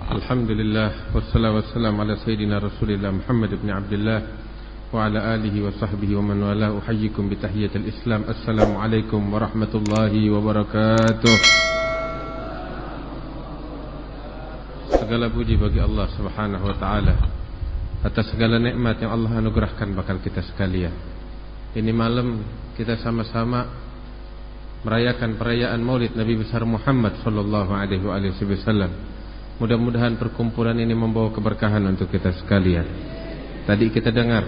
Alhamdulillah wassalatu wassalamu ala sayyidina Rasulillah Muhammad ibn Abdullah wa ala alihi wa sahbihi wa man wala. Uhayyikum bi tahiyatil Islam. Assalamualaikum warahmatullahi wabarakatuh. Segala puji bagi Allah Subhanahu wa taala atas segala nikmat yang Allah anugerahkan bakal kita sekalian. Ini malam kita sama-sama merayakan perayaan Maulid Nabi besar Muhammad sallallahu alaihi wasallam. Mudah-mudahan perkumpulan ini membawa keberkahan untuk kita sekalian. Tadi kita dengar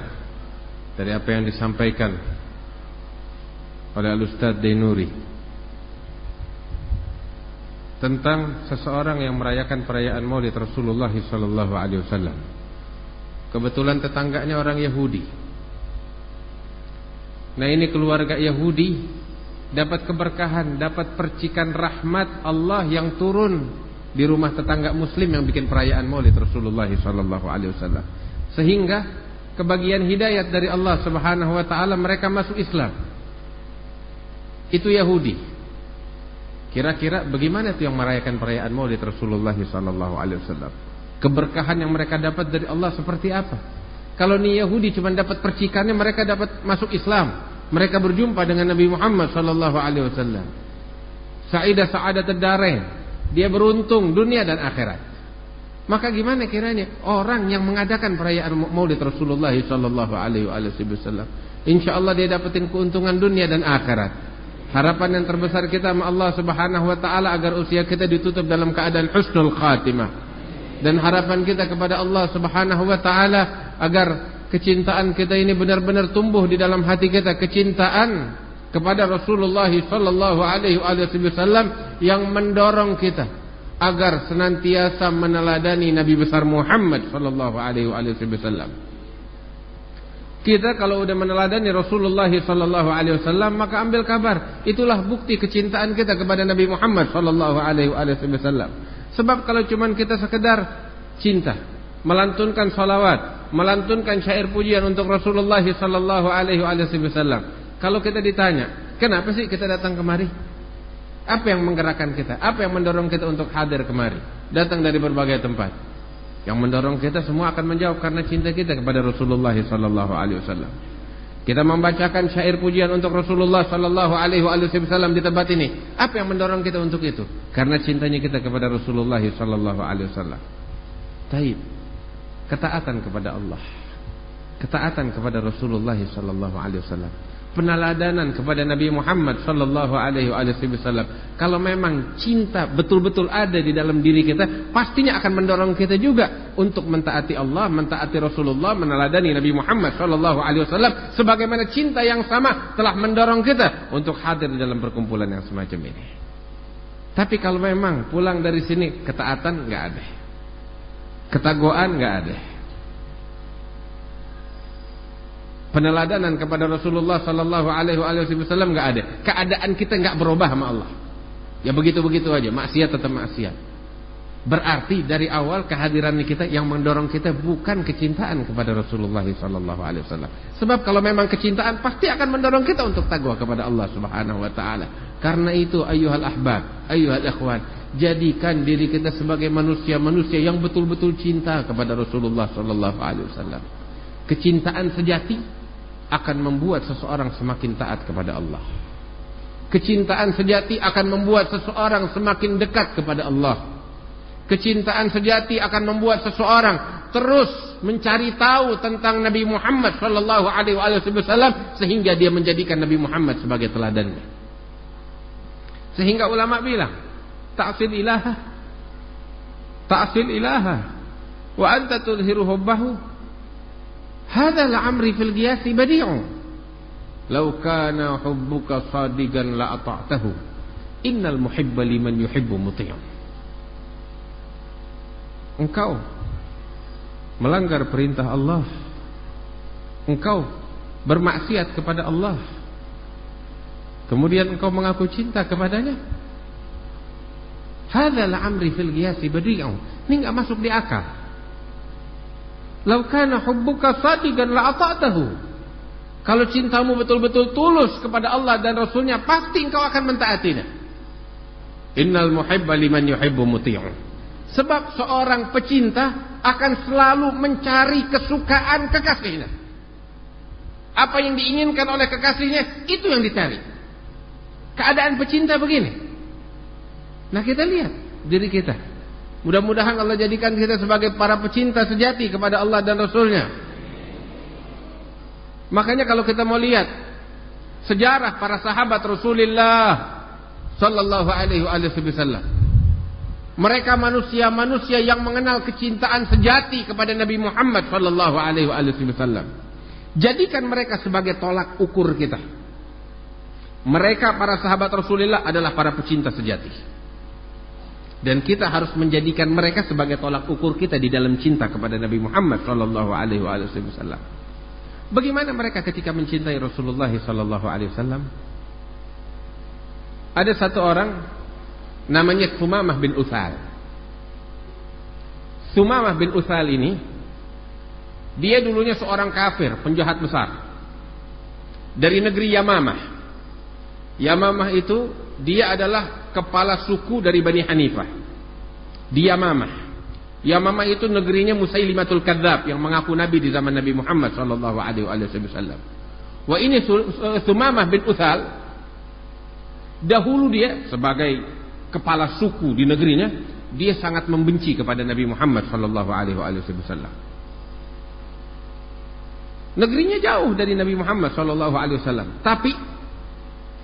dari apa yang disampaikan oleh Al-Ustadz Dainuri tentang seseorang yang merayakan perayaan Maulid Rasulullah sallallahu alaihi wasallam. Kebetulan tetangganya orang Yahudi. Nah, ini keluarga Yahudi dapat keberkahan, dapat percikan rahmat Allah yang turun di rumah tetangga muslim yang bikin perayaan Maulid Rasulullah sallallahu alaihi wasallam, sehingga kebagian hidayat dari Allah Subhanahu wa taala, mereka masuk Islam. Itu Yahudi. Kira-kira bagaimana tuh yang merayakan perayaan Maulid Rasulullah sallallahu alaihi wasallam? Keberkahan yang mereka dapat dari Allah seperti apa? Kalau nih Yahudi cuma dapat percikannya, mereka dapat masuk Islam. Mereka berjumpa dengan Nabi Muhammad sallallahu alaihi wasallam. Sa'adat ad-darain. Dia beruntung dunia dan akhirat. Maka gimana kiranya orang yang mengadakan perayaan Maulid Rasulullah sallallahu alaihi wasallam? Insyaallah dia dapetin keuntungan dunia dan akhirat. Harapan yang terbesar kita sama Allah Subhanahu wa taala agar usia kita ditutup dalam keadaan husnul khatimah. Dan harapan kita kepada Allah Subhanahu wa taala agar kecintaan kita ini benar-benar tumbuh di dalam hati kita, kecintaan kepada Rasulullah sallallahu alaihi wasallam yang mendorong kita agar senantiasa meneladani Nabi besar Muhammad sallallahu alaihi wasallam. Kita kalau udah meneladani Rasulullah sallallahu alaihi wasallam, maka ambil kabar, itulah bukti kecintaan kita kepada Nabi Muhammad sallallahu alaihi wasallam. Sebab kalau cuman kita sekedar cinta, melantunkan salawat, melantunkan syair pujian untuk Rasulullah sallallahu alaihi wasallam, kalau kita ditanya, kenapa sih kita datang kemari? Apa yang menggerakkan kita? Apa yang mendorong kita untuk hadir kemari? Datang dari berbagai tempat. Yang mendorong kita semua akan menjawab karena cinta kita kepada Rasulullah sallallahu alaihi wasallam. Kita membacakan syair pujian untuk Rasulullah sallallahu alaihi wasallam di tempat ini. Apa yang mendorong kita untuk itu? Karena cintanya kita kepada Rasulullah sallallahu alaihi wasallam. Taib. Ketaatan kepada Allah. Ketaatan kepada Rasulullah sallallahu alaihi wasallam. Peneladanan kepada Nabi Muhammad sallallahu alaihi wasallam. Kalau memang cinta betul-betul ada di dalam diri kita, pastinya akan mendorong kita juga untuk mentaati Allah, mentaati Rasulullah, meneladani Nabi Muhammad sallallahu alaihi wasallam, sebagaimana cinta yang sama telah mendorong kita untuk hadir di dalam perkumpulan yang semacam ini. Tapi kalau memang pulang dari sini ketaatan enggak ada, ketakwaan enggak ada, peneladanan kepada Rasulullah sallallahu alaihi wasallam enggak ada, keadaan kita enggak berubah sama Allah. Ya begitu-begitu aja, maksiat tetap maksiat. Berarti dari awal kehadiran kita yang mendorong kita bukan kecintaan kepada Rasulullah sallallahu alaihi wasallam. Sebab kalau memang kecintaan pasti akan mendorong kita untuk takwa kepada Allah Subhanahu wa taala. Karena itu ayyuhal ahbab, ayyuhal ikhwan, jadikan diri kita sebagai manusia-manusia yang betul-betul cinta kepada Rasulullah sallallahu alaihi wasallam. Kecintaan sejati akan membuat seseorang semakin taat kepada Allah. Kecintaan sejati akan membuat seseorang semakin dekat kepada Allah. Kecintaan sejati akan membuat seseorang terus mencari tahu tentang Nabi Muhammad sallallahu alaihi wasallam sehingga dia menjadikan Nabi Muhammad sebagai teladannya. Sehingga ulama bilang, ta'sil ilaha wa anta tudhiru hubbahu. Hadza la'amri fil qiyasi badi'u. Law kana hubbuka sadiqan la ata'tahu. Innal muhibba liman yuhibbu muti'u. Engkau melanggar perintah Allah, engkau bermaksiat kepada Allah, kemudian engkau mengaku cinta kepadanya. Hadza la'amri fil qiyasi badi'u. Ini enggak masuk di akal. Lau kana hubbuka sadiqan la ata'tahu. Kalau cintamu betul-betul tulus kepada Allah dan Rasulnya, pasti engkau akan mentaatinya. Innal muhibba liman yuhibbu muti'u. Sebab seorang pecinta akan selalu mencari kesukaan kekasihnya. Apa yang diinginkan oleh kekasihnya, itu yang dicari. Keadaan pecinta begini. Nah, kita lihat diri kita. Mudah-mudahan Allah jadikan kita sebagai para pecinta sejati kepada Allah dan Rasulnya. Makanya kalau kita mau lihat sejarah para sahabat Rasulullah sallallahu alaihi wasallam, mereka manusia-manusia yang mengenal kecintaan sejati kepada Nabi Muhammad sallallahu alaihi wasallam. Jadikan mereka sebagai tolak ukur kita. Mereka para sahabat Rasulullah adalah para pecinta sejati. Dan kita harus menjadikan mereka sebagai tolak ukur kita di dalam cinta kepada Nabi Muhammad sallallahu alaihi wasallam. Bagaimana mereka ketika mencintai Rasulullah sallallahu alaihi wasallam? Ada satu orang namanya Sumamah bin Utsal. Sumamah bin Utsal ini, dia dulunya seorang kafir, penjahat besar dari negeri Yamamah. Yamamah itu dia adalah kepala suku dari Bani Hanifah di Yamamah. Yamamah itu negerinya Musailimatul Kadzdzab yang mengaku nabi di zaman Nabi Muhammad sallallahu alaihi wasallam. Wah, ini Sumamah bin Utsal, dahulu dia sebagai kepala suku di negerinya, dia sangat membenci kepada Nabi Muhammad sallallahu alaihi wasallam. Negerinya jauh dari Nabi Muhammad sallallahu alaihi wasallam, tapi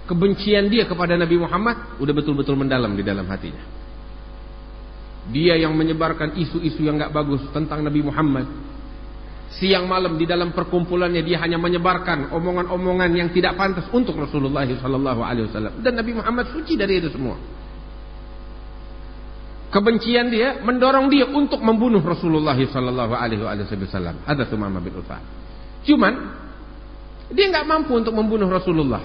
kebencian dia kepada Nabi Muhammad udah betul-betul mendalam di dalam hatinya. Dia yang menyebarkan isu-isu yang gak bagus tentang Nabi Muhammad. Siang malam di dalam perkumpulannya dia hanya menyebarkan omongan-omongan yang tidak pantas untuk Rasulullah SAW. Dan Nabi Muhammad suci dari itu semua. Kebencian dia mendorong dia untuk membunuh Rasulullah SAW. Ada Sumamah bin Utsal. Cuman dia gak mampu untuk membunuh Rasulullah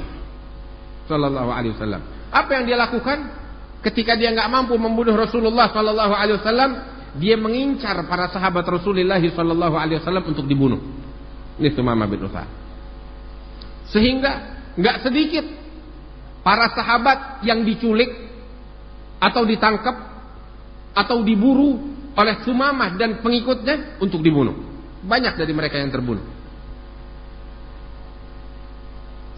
SAW. Apa yang dia lakukan? Ketika dia nggak mampu membunuh Rasulullah sallallahu alaihi wasallam, dia mengincar para sahabat Rasulullah sallallahu alaihi wasallam untuk dibunuh. Ini Sumamah bin Utsal. Sehingga nggak sedikit para sahabat yang diculik atau ditangkap atau diburu oleh Sumamah dan pengikutnya untuk dibunuh. Banyak dari mereka yang terbunuh.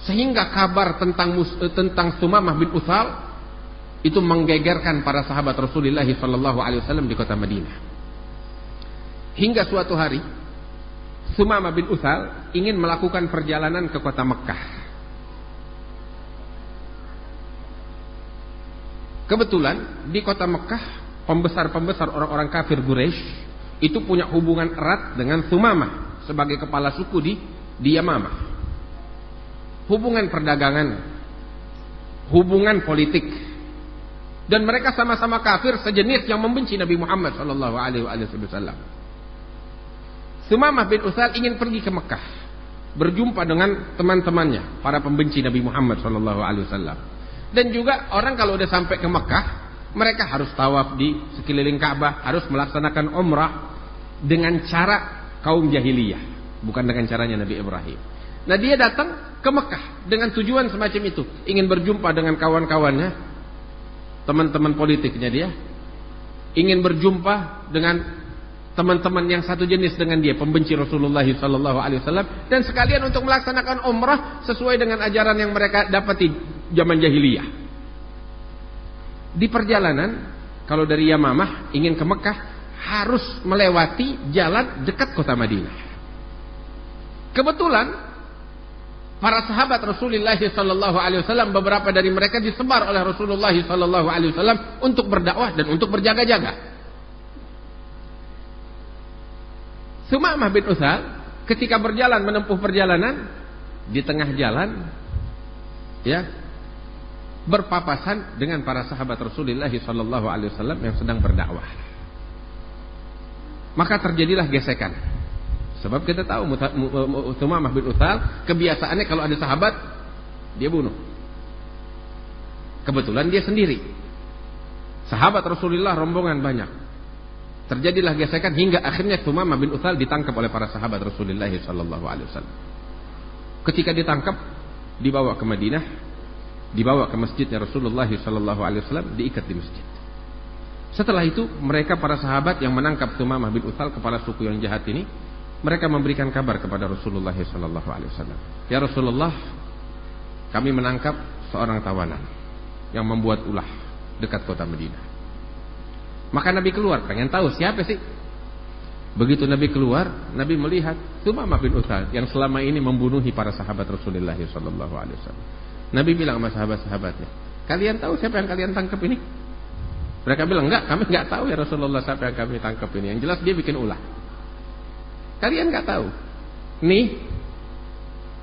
Sehingga kabar tentang Sumamah bin Utsal itu menggegerkan para sahabat Rasulullah sallallahu alaihi wasallam di kota Madinah. Hingga suatu hari Sumamah bin Utsal ingin melakukan perjalanan ke kota Mekkah. Kebetulan di kota Mekkah pembesar-pembesar orang-orang kafir Quraisy itu punya hubungan erat dengan Sumamah sebagai kepala suku di Yamamah. Hubungan perdagangan, hubungan politik. Dan mereka sama-sama kafir sejenis yang membenci Nabi Muhammad sallallahu alaihi wasallam. Sumamah bin Utsal ingin pergi ke Mekah, berjumpa dengan teman-temannya, para pembenci Nabi Muhammad sallallahu alaihi wasallam. Dan juga orang kalau udah sampai ke Mekah, mereka harus tawaf di sekeliling Ka'bah, harus melaksanakan umrah dengan cara kaum jahiliyah, bukan dengan caranya Nabi Ibrahim. Nah, dia datang ke Mekah dengan tujuan semacam itu, ingin berjumpa dengan kawan-kawannya, teman-teman politiknya dia, ingin berjumpa dengan teman-teman yang satu jenis dengan dia, pembenci Rasulullah SAW, dan sekalian untuk melaksanakan umrah sesuai dengan ajaran yang mereka dapati zaman jahiliyah. Di perjalanan, kalau dari Yamamah ingin ke Mekah, harus melewati jalan dekat kota Madinah. Kebetulan para sahabat Rasulullah SAW, beberapa dari mereka disebar oleh Rasulullah SAW untuk berdakwah dan untuk berjaga-jaga. Sumamah bin Utsal ketika berjalan menempuh perjalanan, di tengah jalan, ya, berpapasan dengan para sahabat Rasulullah SAW yang sedang berdakwah. Maka terjadilah gesekan. Sebab kita tahu Sumamah bin Utsal kebiasaannya kalau ada sahabat dia bunuh. Kebetulan dia sendiri. Sahabat Rasulullah rombongan banyak. Terjadilah gesekan hingga akhirnya Sumamah bin Utsal ditangkap oleh para sahabat Rasulullah sallallahu alaihi wasallam. Ketika ditangkap, dibawa ke Madinah, dibawa ke masjidnya Rasulullah sallallahu alaihi wasallam, diikat di masjid. Setelah itu mereka para sahabat yang menangkap Thumamah bin Utsal, kepala suku yang jahat ini, mereka memberikan kabar kepada Rasulullah SAW. Ya Rasulullah, kami menangkap seorang tawanan yang membuat ulah dekat kota Madinah. Maka Nabi keluar, pengen tahu siapa sih. Begitu Nabi keluar, Nabi melihat Thumamah bin Utsal yang selama ini membunuhi para sahabat Rasulullah SAW. Nabi bilang sama sahabat-sahabatnya, kalian tahu siapa yang kalian tangkap ini? Mereka bilang, enggak, kami enggak tahu ya Rasulullah siapa yang kami tangkap ini. Yang jelas dia bikin ulah. Kalian enggak tahu. Nih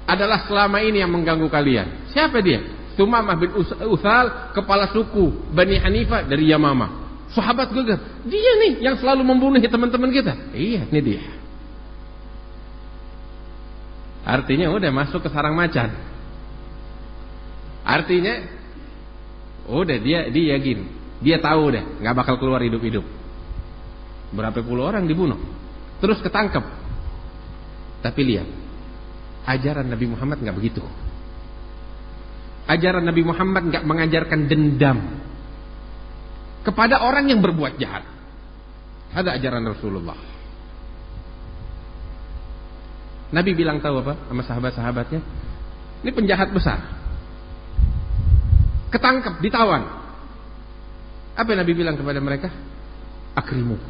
adalah selama ini yang mengganggu kalian. Siapa dia? Thumamah bin Utsal, kepala suku Bani Hanifah dari Yamamah. Sahabat gegar. Dia nih yang selalu membunuh teman-teman kita. Iya, ini dia. Artinya udah masuk ke sarang macan. Artinya udah dia yakin. Dia tahu deh, nggak bakal keluar hidup-hidup. Berapa puluh orang dibunuh, terus ketangkep. Tapi lihat, ajaran Nabi Muhammad nggak begitu. Ajaran Nabi Muhammad nggak mengajarkan dendam kepada orang yang berbuat jahat. Ada ajaran Rasulullah. Nabi bilang tahu apa sama sahabat-sahabatnya? Ini penjahat besar, ketangkep, ditawan. Apa yang Nabi bilang kepada mereka? Akrimu,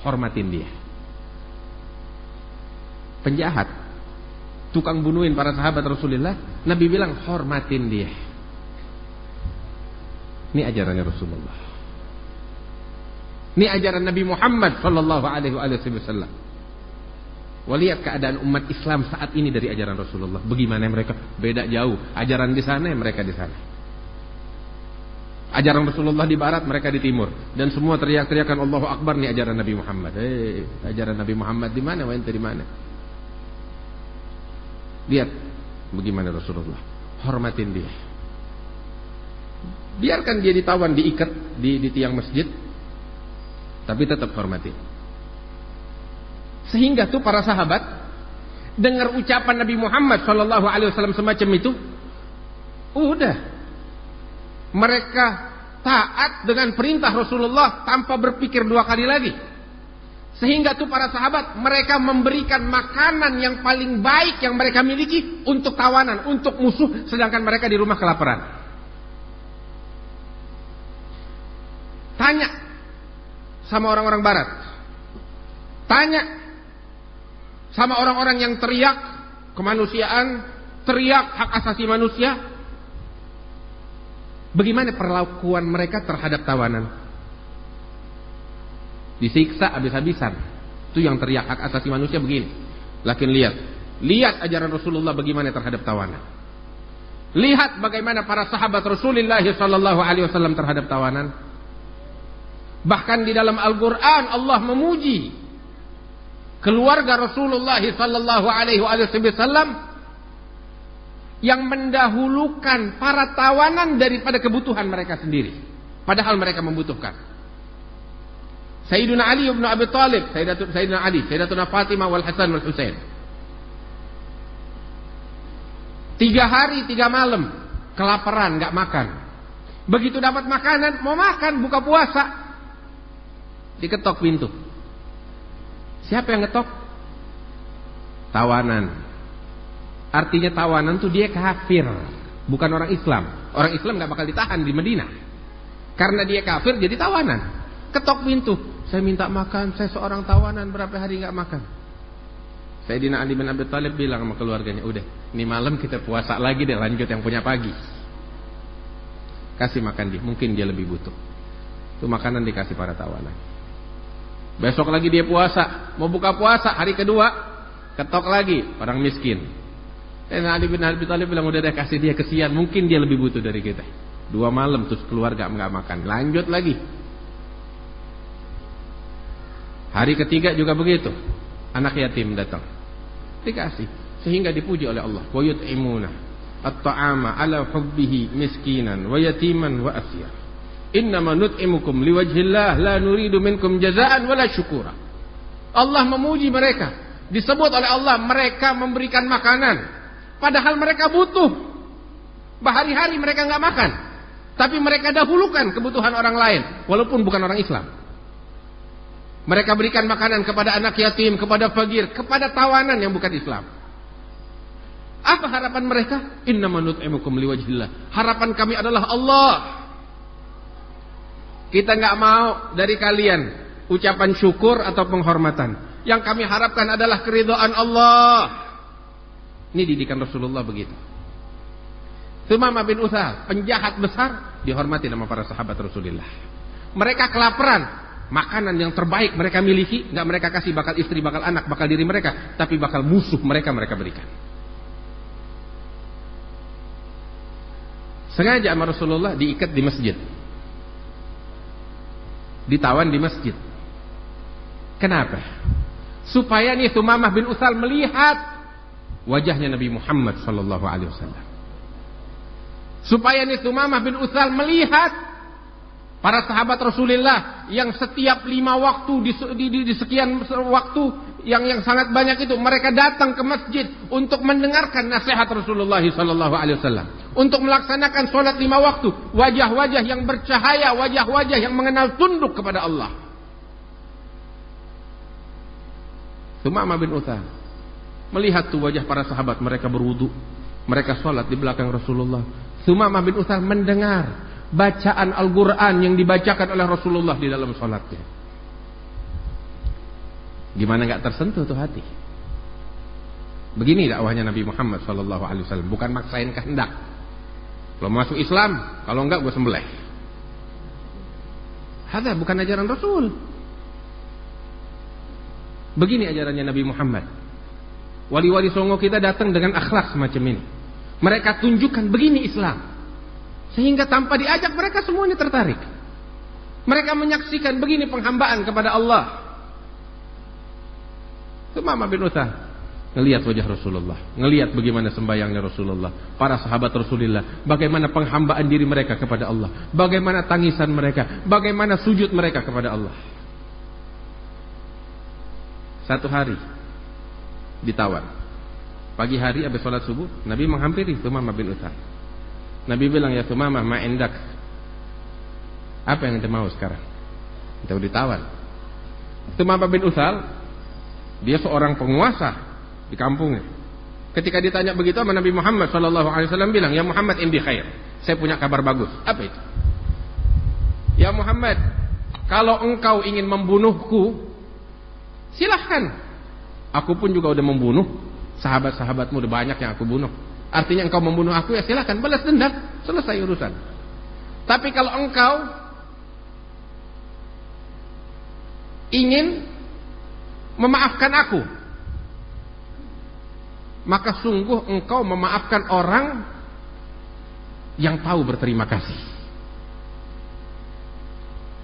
hormatin dia. Penjahat, tukang bunuhin para sahabat Rasulullah, Nabi bilang hormatin dia. Ini ajarannya Rasulullah. Ini ajaran Nabi Muhammad sallallahu alaihi wasallam. Lihat keadaan umat Islam saat ini dari ajaran Rasulullah. Bagaimana mereka? Beda jauh. Ajaran di sana, mereka di sana. Ajaran Rasulullah di barat, mereka di timur, dan semua teriak-teriakan Allahu Akbar. Nih ajaran Nabi Muhammad. Ajaran Nabi Muhammad di mana? Ente di mana? Lihat bagaimana Rasulullah hormatin dia. Biarkan dia ditawan, diikat di tiang masjid, tapi tetap hormatin. Sehingga tuh para sahabat dengar ucapan Nabi Muhammad SAW semacam itu, udah mereka taat dengan perintah Rasulullah tanpa berpikir dua kali lagi. Sehingga tuh para sahabat, mereka memberikan makanan yang paling baik yang mereka miliki untuk tawanan, untuk musuh, sedangkan mereka di rumah kelaparan. Tanya sama orang-orang barat, tanya sama orang-orang yang teriak kemanusiaan, teriak hak asasi manusia, bagaimana perlakuan mereka terhadap tawanan? Disiksa habis-habisan. Itu yang teriak hak asasi manusia begini. Lakin lihat ajaran Rasulullah bagaimana terhadap tawanan. Lihat bagaimana para sahabat Rasulullah SAW terhadap tawanan. Bahkan di dalam Al-Quran Allah memuji keluarga Rasulullah SAW yang mendahulukan para tawanan daripada kebutuhan mereka sendiri, padahal mereka membutuhkan. Sayyidina Ali bin Abi Thalib, Sayyidina Ali, Sayyidatuna Fatimah wal Hasan wal Husain, 3 hari 3 malam kelaparan, nggak makan. Begitu dapat makanan, mau makan, buka puasa, diketok pintu. Siapa yang ngetok? Tawanan. Artinya tawanan tuh dia kafir, bukan orang Islam. Orang Islam nggak bakal ditahan di Madinah. Karena dia kafir jadi tawanan. Ketok pintu, saya minta makan, saya seorang tawanan, berapa hari nggak makan. Sayyidina Ali bin Abi Thalib bilang sama keluarganya, udah, ini malam kita puasa lagi deh, lanjut yang punya pagi. Kasih makan dia, mungkin dia lebih butuh. Itu makanan dikasih para tawanan. Besok lagi dia puasa, mau buka puasa hari kedua, ketok lagi, orang miskin. Ali bin Abi Thalib bilang, udah deh kasih dia, kesian, mungkin dia lebih butuh dari kita. 2 malam terus keluarga nggak makan, lanjut lagi. Hari ketiga juga begitu, anak yatim datang, dikasih, sehingga dipuji oleh Allah. Wa yut'imuna at-ta'ama ala hubbihi miskinan wa yatiman wa asyir. Innama nut'imukum liwajhillah la nuridu minkum jazaan wala syukura. Allah memuji mereka, disebut oleh Allah mereka memberikan makanan, padahal mereka butuh. Berhari-hari mereka nggak makan, tapi mereka dahulukan kebutuhan orang lain, walaupun bukan orang Islam. Mereka berikan makanan kepada anak yatim, kepada fakir, kepada tawanan yang bukan Islam. Apa harapan mereka? Innama nut'imukum liwajhillah. Harapan kami adalah Allah. Kita nggak mau dari kalian ucapan syukur atau penghormatan. Yang kami harapkan adalah keridhaan Allah. Ini didikan Rasulullah begitu. Tsumamah bin Utsal, penjahat besar, dihormati nama para sahabat Rasulullah. Mereka kelaparan, makanan yang terbaik mereka miliki, nggak mereka kasih bakal istri, bakal anak, bakal diri mereka, tapi bakal musuh mereka berikan. Sengaja sama Rasulullah diikat di masjid, ditawan di masjid. Kenapa? Supaya nih Tsumamah bin Utsal melihat wajahnya Nabi Muhammad sallallahu alaihi wasallam. Supaya nih Tsumamah bin Utsal melihat para sahabat Rasulullah yang setiap 5 waktu di sekian waktu yang sangat banyak itu mereka datang ke masjid untuk mendengarkan nasihat Rasulullah sallallahu alaihi wasallam, untuk melaksanakan sholat 5 waktu, wajah-wajah yang bercahaya, wajah-wajah yang mengenal tunduk kepada Allah. Tsumamah bin Utsal melihat tuh wajah para sahabat, mereka berwudu, mereka sholat di belakang Rasulullah. Tsumamah bin Utsal mendengar bacaan Al-Quran yang dibacakan oleh Rasulullah di dalam sholatnya. Gimana gak tersentuh tuh hati? Begini dakwahnya Nabi Muhammad SAW, bukan maksain kehendak. Kalau masuk Islam, kalau enggak gue sembelih. Hada bukan ajaran Rasul. Begini ajarannya Nabi Muhammad. Wali-wali songo kita datang dengan akhlak semacam ini. Mereka tunjukkan begini Islam, sehingga tanpa diajak mereka semuanya tertarik. Mereka menyaksikan begini penghambaan kepada Allah. Tsumamah bin Utsal ngelihat wajah Rasulullah, ngelihat bagaimana sembahyangnya Rasulullah, para sahabat Rasulullah, bagaimana penghambaan diri mereka kepada Allah, bagaimana tangisan mereka, bagaimana sujud mereka kepada Allah. Satu hari ditawan. Pagi hari habis sholat subuh, Nabi menghampiri Tsumamah bin Utsal. Nabi bilang, ya Tsumamah, ma indak. Apa yang ente mau sekarang? Ente ditawan. Tsumamah bin Utsal, dia seorang penguasa di kampungnya. Ketika ditanya begitu sama Nabi Muhammad SAW bilang, ya Muhammad indi khair. Saya punya kabar bagus. Apa itu? Ya Muhammad, kalau engkau ingin membunuhku, silahkan. Aku pun juga udah membunuh. Sahabat-sahabatmu udah banyak yang aku bunuh. Artinya engkau membunuh aku, ya silakan, balas dendam, selesai urusan. Tapi kalau engkau ingin memaafkan aku, maka sungguh engkau memaafkan orang yang tahu berterima kasih.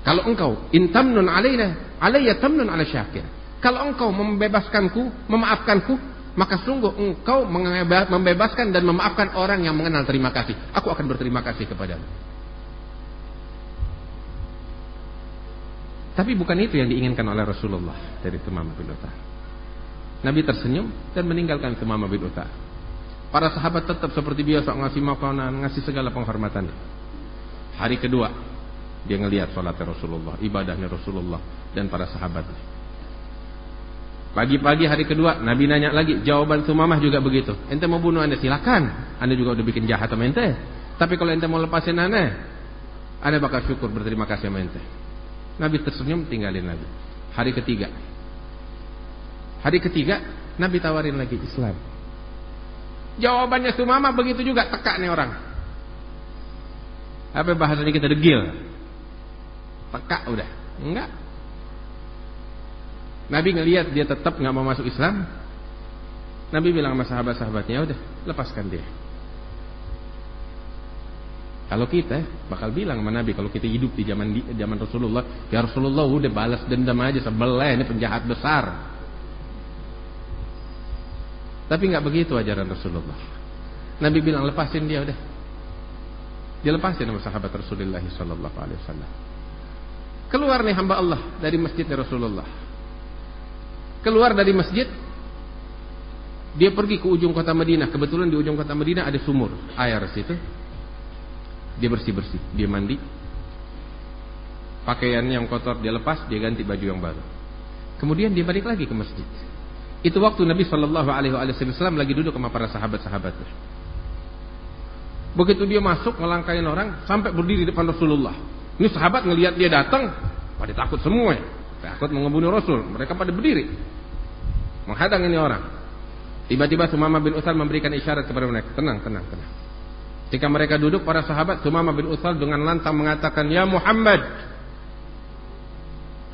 Kalau engkau intamnun alayya tamnun ala syakir. Kalau engkau membebaskanku, memaafkanku, maka sungguh engkau membebaskan dan memaafkan orang yang mengenal terima kasih. Aku akan berterima kasih kepadamu. Tapi bukan itu yang diinginkan oleh Rasulullah dari Tsumamah bin Utsal. Nabi tersenyum dan meninggalkan Tsumamah bin Utsal. Para sahabat tetap seperti biasa ngasih makanan, ngasih segala penghormatan. Hari kedua dia ngelihat salatnya Rasulullah, ibadahnya Rasulullah dan para sahabatnya. Pagi-pagi hari kedua Nabi nanya lagi, jawaban Tsumamah juga begitu. Ente mau bunuh anda silakan, anda juga udah bikin jahat sama ente. Tapi kalau ente mau lepasin anda bakal syukur berterima kasih sama ente. Nabi tersenyum, tinggalin lagi. Hari ketiga Nabi tawarin lagi Islam. Jawabannya Tsumamah begitu juga, teka nih orang. Apa bahasanya kita, degil. Teka udah, enggak. Nabi ngelihat dia tetap nggak mau masuk Islam. Nabi bilang sama sahabat-sahabatnya, udah lepaskan dia. Kalau kita bakal bilang sama Nabi, kalau kita hidup di zaman Rasulullah, ya Rasulullah udah balas dendam aja, sebelah ini penjahat besar. Tapi nggak begitu ajaran Rasulullah. Nabi bilang lepasin dia, udah. Dia lepasin sama sahabat Rasulullah sallallahu alaihi wasallam. Keluar nih hamba Allah dari masjidnya Rasulullah. Keluar dari masjid, dia pergi ke ujung kota Madinah. Kebetulan di ujung kota Madinah ada sumur air situ. Dia bersih-bersih, dia mandi. Pakaiannya yang kotor dia lepas, dia ganti baju yang baru. Kemudian dia balik lagi ke masjid. Itu waktu Nabi Shallallahu Alaihi Wasallam lagi duduk sama para sahabat-sahabatnya. Begitu dia masuk ngelangkain orang sampai berdiri depan Rasulullah. Ini sahabat ngelihat dia datang, pada takut semua, takut mau ngebunuh Rasul. Mereka pada berdiri menghadang ini orang. Tiba-tiba Sumamah bin Utsal memberikan isyarat kepada mereka, tenang. Ketika mereka duduk, para sahabat, Sumamah bin Utsal dengan lantang mengatakan, ya Muhammad,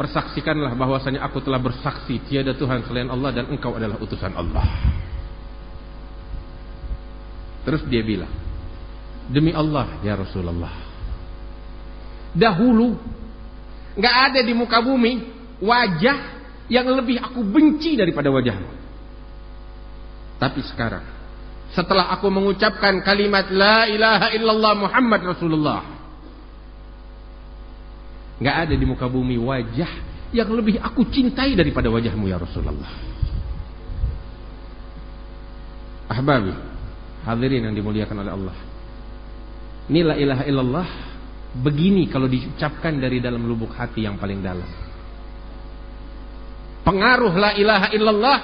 persaksikanlah bahwasanya aku telah bersaksi tiada Tuhan selain Allah dan engkau adalah utusan Allah. Terus dia bilang, demi Allah ya Rasulullah, dahulu gak ada di muka bumi wajah yang lebih aku benci daripada wajahmu. Tapi sekarang, setelah aku mengucapkan kalimat la ilaha illallah Muhammad Rasulullah, gak ada di muka bumi wajah yang lebih aku cintai daripada wajahmu ya Rasulullah. Ahbabi, hadirin yang dimuliakan oleh Allah, ini la ilaha illallah begini kalau diucapkan dari dalam lubuk hati yang paling dalam. Pengaruh la ilaha illallah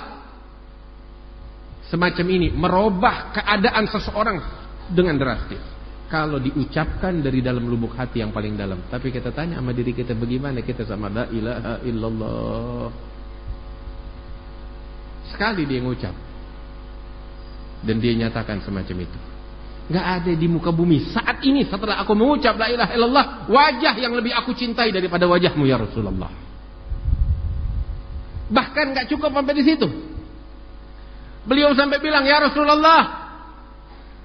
semacam ini merubah keadaan seseorang dengan drastis kalau diucapkan dari dalam lubuk hati yang paling dalam. Tapi kita tanya sama diri kita, bagaimana kita sama la ilaha illallah? Sekali dia ngucap dan dia nyatakan semacam itu, gak ada di muka bumi saat ini setelah aku mengucap la ilaha illallah wajah yang lebih aku cintai daripada wajahmu ya Rasulullah. Bahkan gak cukup sampai di situ. Beliau sampai bilang, ya Rasulullah,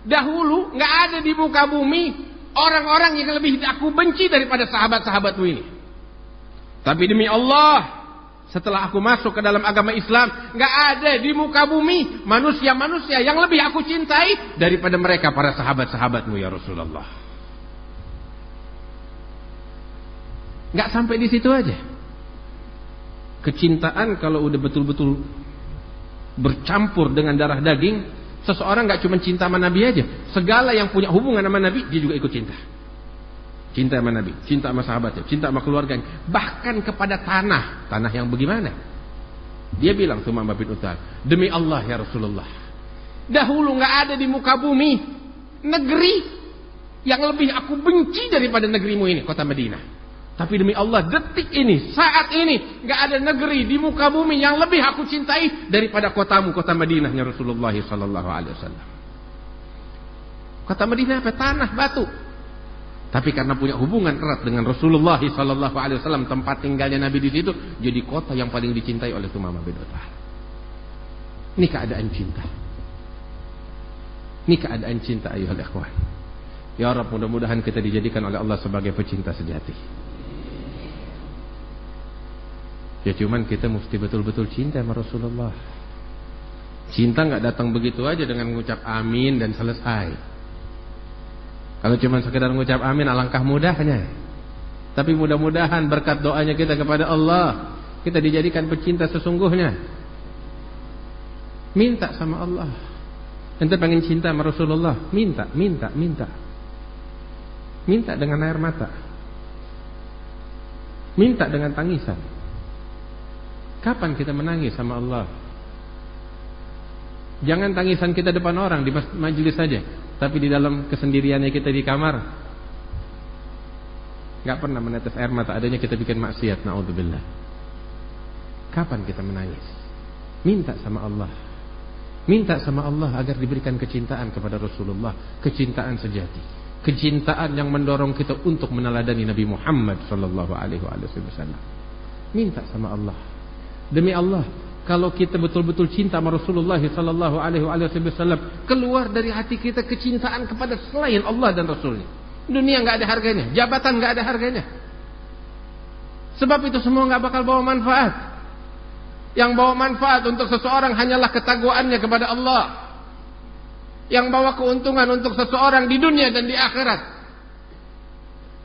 dahulu gak ada di muka bumi orang-orang yang lebih aku benci daripada sahabat-sahabatmu ini. Tapi demi Allah, setelah aku masuk ke dalam agama Islam, gak ada di muka bumi manusia-manusia yang lebih aku cintai daripada mereka para sahabat-sahabatmu ya Rasulullah. Gak sampai di situ aja. Kecintaan kalau udah betul-betul bercampur dengan darah daging, seseorang gak cuma cinta sama Nabi aja, segala yang punya hubungan sama Nabi dia juga ikut cinta. Cinta sama Nabi, cinta sama sahabatnya, cinta sama keluarganya, bahkan kepada tanah yang bagaimana? Dia bilang, Sumamah bin Utsal, demi Allah ya Rasulullah, dahulu gak ada di muka bumi negeri yang lebih aku benci daripada negerimu ini, kota Madinah. Tapi demi Allah, detik ini, saat ini, gak ada negeri di muka bumi yang lebih aku cintai daripada kotamu, kota Madinahnya Rasulullah sallallahu alaihi wasallam. Kota Madinah apa? Tanah, batu. Tapi karena punya hubungan erat dengan Rasulullah sallallahu alaihi wasallam, tempat tinggalnya Nabi di situ, jadi kota yang paling dicintai oleh Sumamah bin Utsal. Ini keadaan cinta. Ini keadaan cinta ayuhal ikhwan. Ya Rabb, mudah-mudahan kita dijadikan oleh Allah sebagai pecinta sejati. Ya cuman kita mesti betul-betul cinta sama Rasulullah. Cinta gak datang begitu aja dengan mengucap amin dan selesai. Kalau cuma sekedar mengucap amin alangkah mudahnya. Tapi mudah-mudahan berkat doanya kita kepada Allah, kita dijadikan pecinta sesungguhnya. Minta sama Allah. Ente pengen cinta sama Rasulullah, minta. Minta dengan air mata. Minta dengan tangisan. Kapan kita menangis sama Allah? Jangan tangisan kita depan orang di majelis saja, tapi di dalam kesendiriannya kita di kamar, gak pernah menetes air mata, adanya kita bikin maksiat, na'udzubillah. Kapan kita menangis? Minta sama Allah. Minta sama Allah agar diberikan kecintaan kepada Rasulullah, kecintaan sejati, kecintaan yang mendorong kita untuk meneladani Nabi Muhammad sallallahu alaihi wasallam. Minta sama Allah. Demi Allah, kalau kita betul-betul cinta sama Rasulullah sallallahu alaihi wasallam, keluar dari hati kita kecintaan kepada selain Allah dan Rasulnya. Dunia nggak ada harganya, jabatan nggak ada harganya. Sebab itu semua nggak bakal bawa manfaat. Yang bawa manfaat untuk seseorang hanyalah ketakwaannya kepada Allah. Yang bawa keuntungan untuk seseorang di dunia dan di akhirat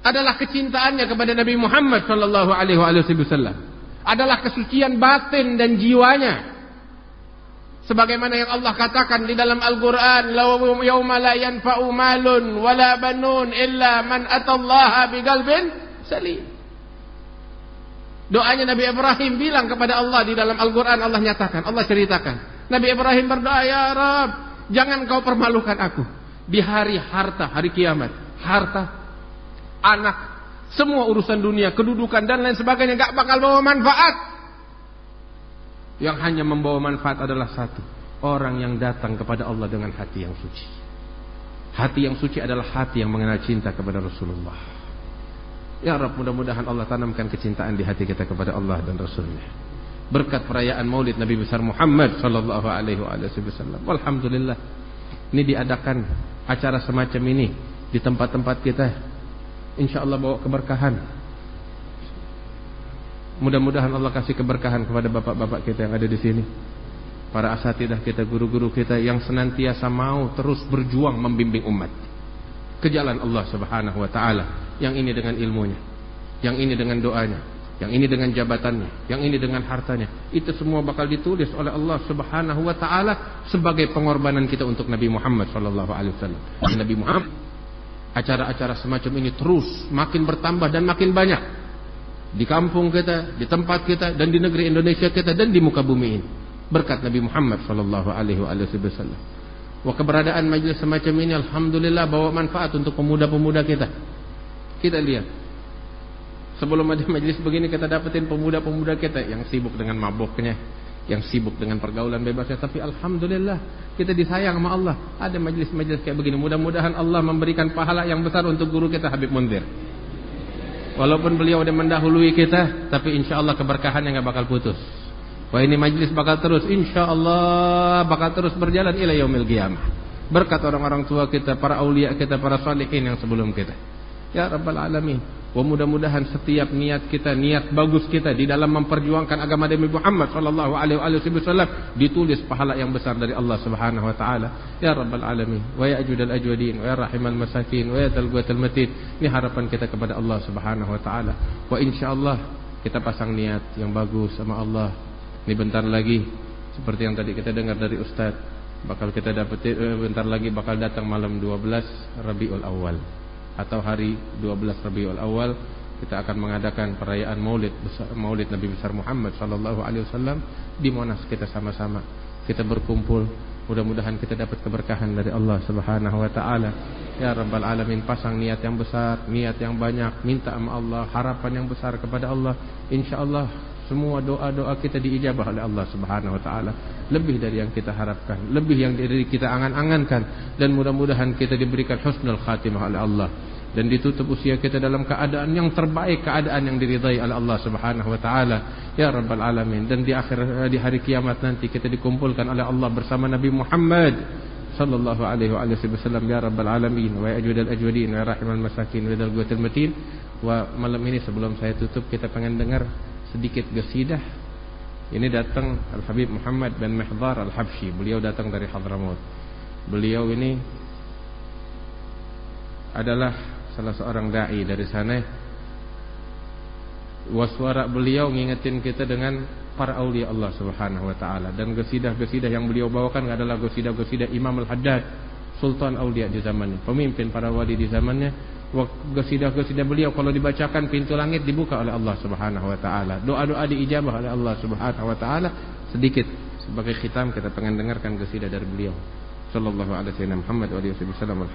adalah kecintaannya kepada Nabi Muhammad sallallahu alaihi wasallam. Adalah kesucian batin dan jiwanya. Sebagaimana yang Allah katakan di dalam Al-Quran, yauma la yanfa'u malun wala banun illa man atallaha biqalbin salim. Doanya Nabi Ibrahim bilang kepada Allah di dalam Al-Quran, Allah nyatakan, Allah ceritakan. Nabi Ibrahim berdoa, ya Rabb, jangan kau permalukan aku di hari harta, hari kiamat. Harta, anak, semua urusan dunia, kedudukan dan lain sebagainya gak bakal bawa manfaat. Yang hanya membawa manfaat adalah satu, orang yang datang kepada Allah dengan hati yang suci. Hati yang suci adalah hati yang mengenal cinta kepada Rasulullah. Ya Rabb, mudah-mudahan Allah tanamkan kecintaan di hati kita kepada Allah dan Rasulnya. Berkat perayaan Maulid Nabi besar Muhammad sallallahu alaihi wasallam. Alhamdulillah, ini diadakan acara semacam ini di tempat-tempat kita. InsyaAllah bawa keberkahan. Mudah-mudahan Allah kasih keberkahan kepada bapak-bapak kita yang ada di sini, para asatidah kita, guru-guru kita yang senantiasa mau terus berjuang membimbing umat ke jalan Allah Subhanahu wa taala. Yang ini dengan ilmunya, yang ini dengan doanya, yang ini dengan jabatannya, yang ini dengan hartanya. Itu semua bakal ditulis oleh Allah Subhanahu wa taala sebagai pengorbanan kita untuk Nabi Muhammad sallallahu alaihi wasallam. Nabi Muhammad, acara-acara semacam ini terus makin bertambah dan makin banyak di kampung kita, di tempat kita, dan di negeri Indonesia kita, dan di muka bumi ini, berkat Nabi Muhammad sallallahu alaihi wasallam. Wah, keberadaan majelis semacam ini alhamdulillah bawa manfaat untuk pemuda-pemuda kita. Kita lihat, sebelum ada majelis begini kita dapetin pemuda-pemuda kita yang sibuk dengan mabuknya, yang sibuk dengan pergaulan bebasnya. Tapi alhamdulillah kita disayang sama Allah, ada majelis-majelis kayak begini. Mudah-mudahan Allah memberikan pahala yang besar untuk guru kita Habib Munzir. Walaupun beliau sudah mendahului kita, tapi insya Allah keberkahannya gak bakal putus. Wah, ini majelis bakal terus, insya Allah bakal terus berjalan ila yaumil qiyamah. Berkat orang-orang tua kita, para aulia kita, para salihin yang sebelum kita. Ya Rabbal Alamin. Wa mudah-mudahan setiap niat kita, niat bagus kita di dalam memperjuangkan agama Nabi Muhammad sallallahu alaihi wasallam ditulis pahala yang besar dari Allah Subhanahu wa taala. Ya Rabbal Alamin. Wa ya ajudal ajwadin, wa ya rahimal masakin, wa ya talqatul matin. Ini harapan kita kepada Allah Subhanahu wa taala. Wa insyaallah kita pasang niat yang bagus sama Allah. Ini bentar lagi seperti yang tadi kita dengar dari Ustaz, bakal kita dapat bentar lagi bakal datang malam 12 Rabiul Awal atau hari 12 Rabiul Awal, kita akan mengadakan perayaan Maulid Nabi besar Muhammad sallallahu alaihi wasallam di Monas. Kita sama-sama kita berkumpul, mudah-mudahan kita dapat keberkahan dari Allah Subhanahu wa taala. Ya Rabbal Alamin, pasang niat yang besar, niat yang banyak, minta sama Allah, harapan yang besar kepada Allah. Insyaallah semua doa-doa kita diijabah oleh Allah Subhanahu wa taala, lebih dari yang kita harapkan, lebih yang dari kita angan-angankan, dan mudah-mudahan kita diberikan husnul khatimah oleh Allah dan ditutup usia kita dalam keadaan yang terbaik, keadaan yang diridai oleh Allah Subhanahu wa taala. Ya Rabbal Alamin, dan di hari kiamat nanti kita dikumpulkan oleh Allah bersama Nabi Muhammad sallallahu alaihi wasallam. Ya Rabbal Alamin, wa ajudal ajwadin, wa rahimal masakin, wa dal quwwatil matin. Wa malam ini sebelum saya tutup, kita pengen dengar sedikit qasidah. Ini datang Al-Habib Muhammad bin Mihdhar Al-Habsyi. Beliau datang dari Hadramaut. Beliau ini adalah salah seorang dai dari sana. Suara beliau ngingetin kita dengan para aulia Allah Subhanahu wa taala, dan qasidah-qasidah yang beliau bawakan adalah qasidah-qasidah Imam Al-Haddad, sultan aulia di zamannya, pemimpin para wali di zamannya. Qasidah-qasidah beliau kalau dibacakan, pintu langit dibuka oleh Allah Subhanahu wa taala, doa-doa diijabah oleh Allah Subhanahu wa taala. Sedikit sebagai khitam kita pengen dengarkan qasidah dari beliau sallallahu alaihi wasallam. Muhammad wa alihi wasallam.